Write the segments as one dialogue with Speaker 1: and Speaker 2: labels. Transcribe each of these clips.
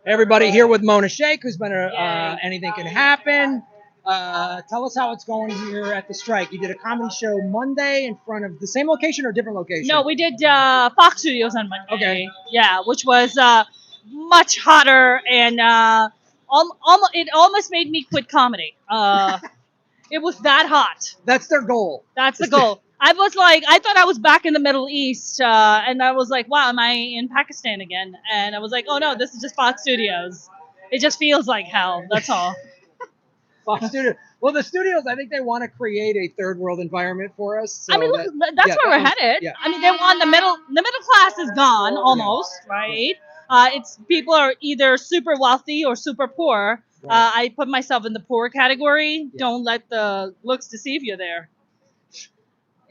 Speaker 1: Everybody here with Mona Sheikh, who's been Anything Can Happen. Tell us how it's going here at the strike. You did a comedy show Monday in front of the same location or different location?
Speaker 2: No, we did Fox Studios on Monday.
Speaker 1: Okay.
Speaker 2: Yeah, which was much hotter and it almost made me quit comedy. It was that hot.
Speaker 1: That's their goal.
Speaker 2: That's the goal. I thought I was back in the Middle East, and I was like, wow, am I in Pakistan again? And I was like, oh no, this is just Fox Studios. It just feels like hell. That's all.
Speaker 1: Fox Studios. Well, the studios, I think they want to create a third world environment for us. So
Speaker 2: I mean, look, that's where we're headed.
Speaker 1: Yeah.
Speaker 2: I mean, they want the middle class is gone almost, right? It's people are either super wealthy or super poor.
Speaker 1: Right.
Speaker 2: I put myself in the poor category. Yeah. Don't let the looks deceive you there.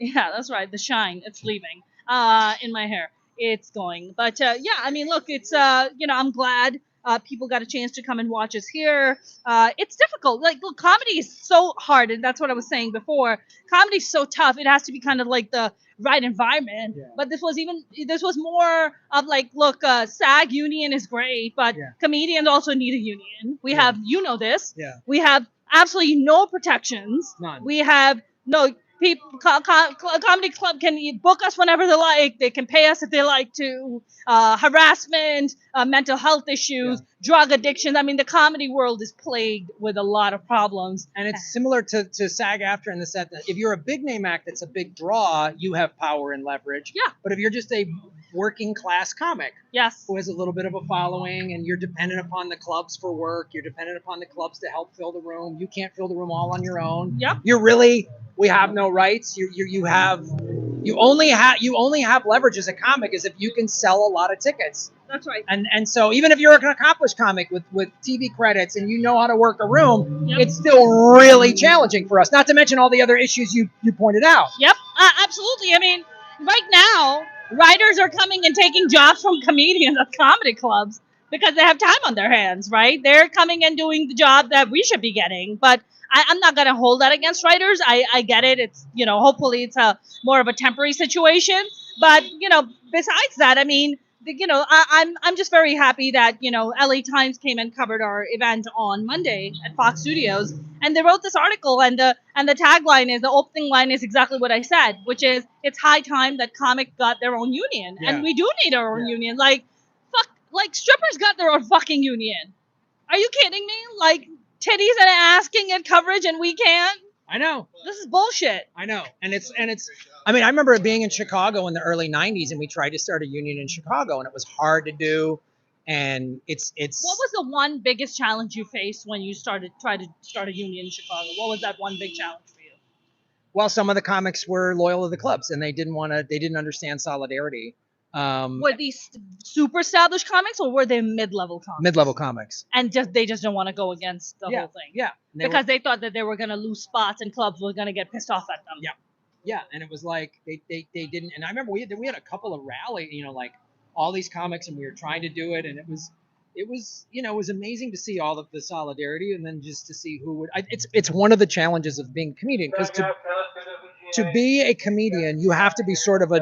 Speaker 2: Yeah, that's right. The shine, it's leaving in my hair. It's going. But yeah, I mean, look, it's, I'm glad people got a chance to come and watch us here. It's difficult. Like, look, comedy is so hard. And that's what I was saying before. Comedy's so tough. It has to be kind of like the right environment. Yeah. But this was more of like, look, SAG union is great, but comedians also need a union. We have, this. Yeah. We have absolutely no protections.
Speaker 1: None.
Speaker 2: We have no... Comedy club can book us whenever they like. They can pay us if they like to. Harassment, mental health issues, drug addictions. I mean, the comedy world is plagued with a lot of problems.
Speaker 1: And it's similar to SAG-AFTRA in the sense that if you're a big name act that's a big draw, you have power and leverage.
Speaker 2: Yeah.
Speaker 1: But if you're just a working class comic who has a little bit of a following and you're dependent upon the clubs for work, you're dependent upon the clubs to help fill the room, you can't fill the room all on your own.
Speaker 2: Yep.
Speaker 1: We have no rights. You only have leverage as a comic as if you can sell a lot of tickets.
Speaker 2: That's right.
Speaker 1: And so even if you're an accomplished comic with TV credits and you know how to work a room, it's still really challenging for us. Not to mention all the other issues you pointed out.
Speaker 2: Yep, absolutely. I mean, right now, writers are coming and taking jobs from comedians at comedy clubs because they have time on their hands, right? They're coming and doing the job that we should be getting, but I'm not going to hold that against writers. I get it. It's, hopefully it's a more of a temporary situation. But, besides that, I mean, I'm just very happy that, LA Times came and covered our event on Monday at Fox Studios. And they wrote this article and the tagline the opening line is exactly what I said, which is it's high time that comics got their own union. Yeah. And we do need our own union. Like strippers got their own fucking union. Are you kidding me? Like, titties and asking at coverage and we can't.
Speaker 1: I know.
Speaker 2: This is bullshit.
Speaker 1: I know. And it's I mean, I remember being in Chicago in the early 90s and we tried to start a union in Chicago and it was hard to do. And it's What
Speaker 2: was the one biggest challenge you faced when you tried to start a union in Chicago? What was that one big challenge for you?
Speaker 1: Well, some of the comics were loyal to the clubs and they didn't understand solidarity.
Speaker 2: Were these super established comics or were they mid-level comics?
Speaker 1: Mid-level comics.
Speaker 2: And they just don't want to go against the whole thing.
Speaker 1: Yeah.
Speaker 2: Because they thought that they were going to lose spots and clubs were going to get pissed off at them.
Speaker 1: Yeah. Yeah. And it was like they didn't. And I remember we had a couple of rallies, like all these comics and we were trying to do it. And it was amazing to see all of the solidarity and then just to see who would. It's one of the challenges of being a comedian because to be a comedian, you have to be sort of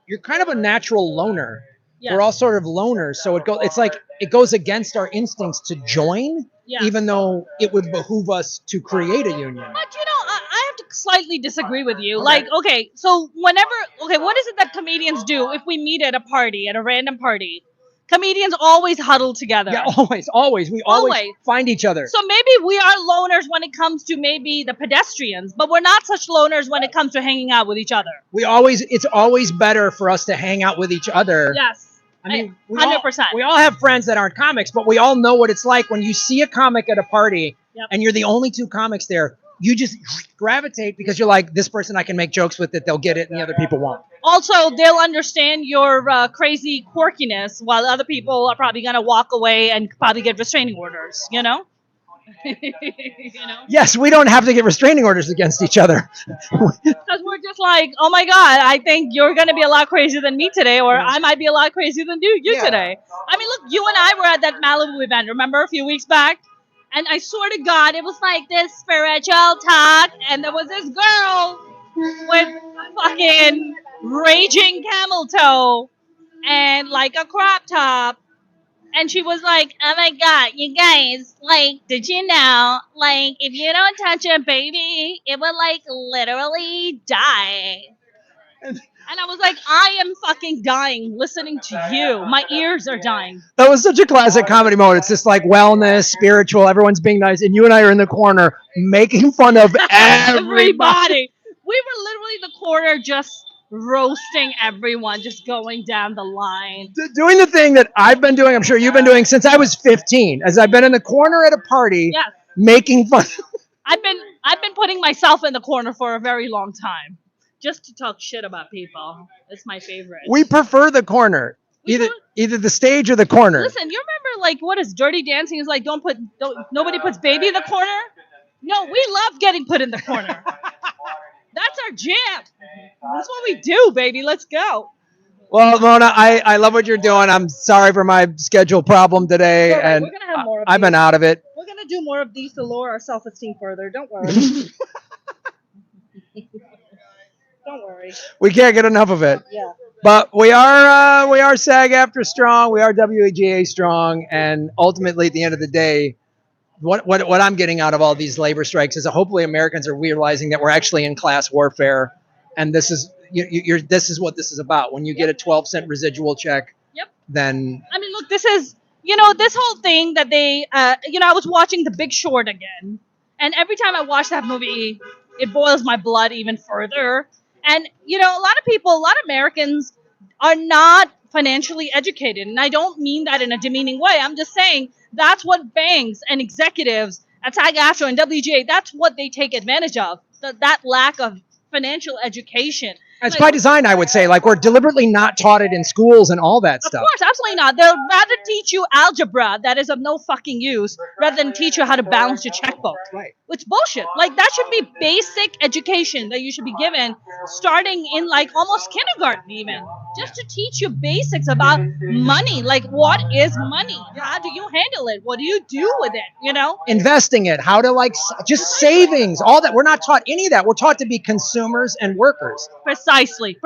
Speaker 1: you're kind of a natural loner. Yeah. We're all sort of loners. So it goes against our instincts to join, even though it would behoove us to create a union.
Speaker 2: But I have to slightly disagree with you. Okay. So what is it that comedians do if we meet at a random party? Comedians always huddle together.
Speaker 1: Yeah, always. We always find each other.
Speaker 2: So maybe we are loners when it comes to maybe the pedestrians, but we're not such loners when it comes to hanging out with each other.
Speaker 1: It's always better for us to hang out with each other.
Speaker 2: Yes.
Speaker 1: I mean,
Speaker 2: 100%.
Speaker 1: We all have friends that aren't comics, but we all know what it's like when you see a comic at a party and you're the only two comics there. You just gravitate because you're like, this person I can make jokes with it, they'll get it, and the other people won't.
Speaker 2: Also, they'll understand your crazy quirkiness, while other people are probably going to walk away and probably get restraining orders,
Speaker 1: Yes, we don't have to get restraining orders against each other.
Speaker 2: Because we're just like, oh my God, I think you're going to be a lot crazier than me today, or I might be a lot crazier than you today. I mean, look, you and I were at that Malibu event, remember, a few weeks back? And I swear to God, it was like this spiritual talk, and there was this girl with fucking raging camel toe and like a crop top And she was like, "Oh my god, you guys! Like, did you know? Like, if you don't touch a baby, it will like literally die." And I was like, "I am fucking dying listening to you. My ears are dying."
Speaker 1: That was such a classic comedy moment. It's just like wellness, spiritual, everyone's being nice, and you and I are in the corner making fun of everybody.
Speaker 2: Everybody. We were literally in the corner just roasting everyone, just going down the line.
Speaker 1: Doing the thing that I've been doing, I'm sure you've been doing since I was 15, as I've been in the corner at a party
Speaker 2: Yes.
Speaker 1: making fun.
Speaker 2: I've been putting myself in the corner for a very long time, just to talk shit about people. It's my favorite.
Speaker 1: We prefer the corner, either the stage or the corner.
Speaker 2: Listen, you remember like what is Dirty Dancing is like? Don't nobody puts baby in the corner. No, we love getting put in the corner. That's our jam. That's what we do, baby. Let's go.
Speaker 1: Well, Mona, I love what you're doing. I'm sorry for my schedule problem today,
Speaker 2: Right,
Speaker 1: and
Speaker 2: we're gonna have more of
Speaker 1: I've been out of it.
Speaker 2: We're gonna do more of these to lower our self-esteem further. Don't worry. Don't worry.
Speaker 1: We can't get enough of it.
Speaker 2: Yeah.
Speaker 1: But we are SAG-AFTRA strong. We are WGA strong, and ultimately, at the end of the day, what I'm getting out of all these labor strikes is that hopefully Americans are realizing that we're actually in class warfare, and this is this is what this is about. When you get a 12-cent residual check, then
Speaker 2: I mean, look, this is this whole thing that they I was watching The Big Short again, and every time I watch that movie, it boils my blood even further. And a lot of people, a lot of Americans are not financially educated, and I don't mean that in a demeaning way. I'm just saying that's what banks and executives at SAG-AFTRA and WGA, that's what they take advantage of. That lack of financial education.
Speaker 1: it's by design, I would say. Like, we're deliberately not taught it in schools and all that stuff.
Speaker 2: Of course, absolutely not. They'll rather teach you algebra that is of no fucking use rather than teach you how to balance your checkbook.
Speaker 1: Right.
Speaker 2: Which bullshit. Like, that should be basic education that you should be given starting in like almost kindergarten even. Just to teach you basics about money. Like, what is money? How do you handle it? What do you do with it?
Speaker 1: Investing it, how to just savings, all that. We're not taught any of that. We're taught to be consumers and workers.
Speaker 2: Precisely.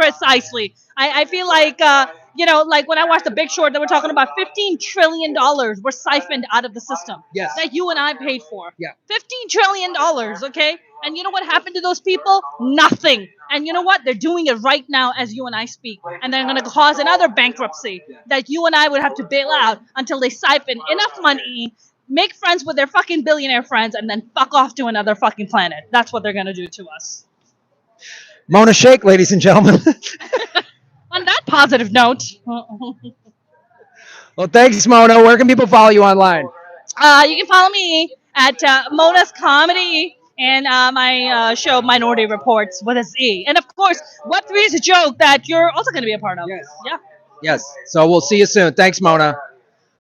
Speaker 2: I feel like like when I watched The Big Short, they were talking about $15 trillion were siphoned out of the system.
Speaker 1: Yes.
Speaker 2: That you and I paid for.
Speaker 1: Yeah.
Speaker 2: $15 trillion, okay? And you know what happened to those people? Nothing. And you know what? They're doing it right now as you and I speak. And they're going to cause another bankruptcy that you and I would have to bail out until they siphon enough money, make friends with their fucking billionaire friends, and then fuck off to another fucking planet. That's what they're going to do to us.
Speaker 1: Mona Shake, ladies and gentlemen.
Speaker 2: On that positive note.
Speaker 1: Well, thanks, Mona. Where can people follow you online?
Speaker 2: You can follow me at Mona's Comedy and my show Minority Reports with a Z. And of course, Web3 is a joke that you're also going to be a part of.
Speaker 1: Yes.
Speaker 2: Yeah.
Speaker 1: Yes. So we'll see you soon. Thanks, Mona.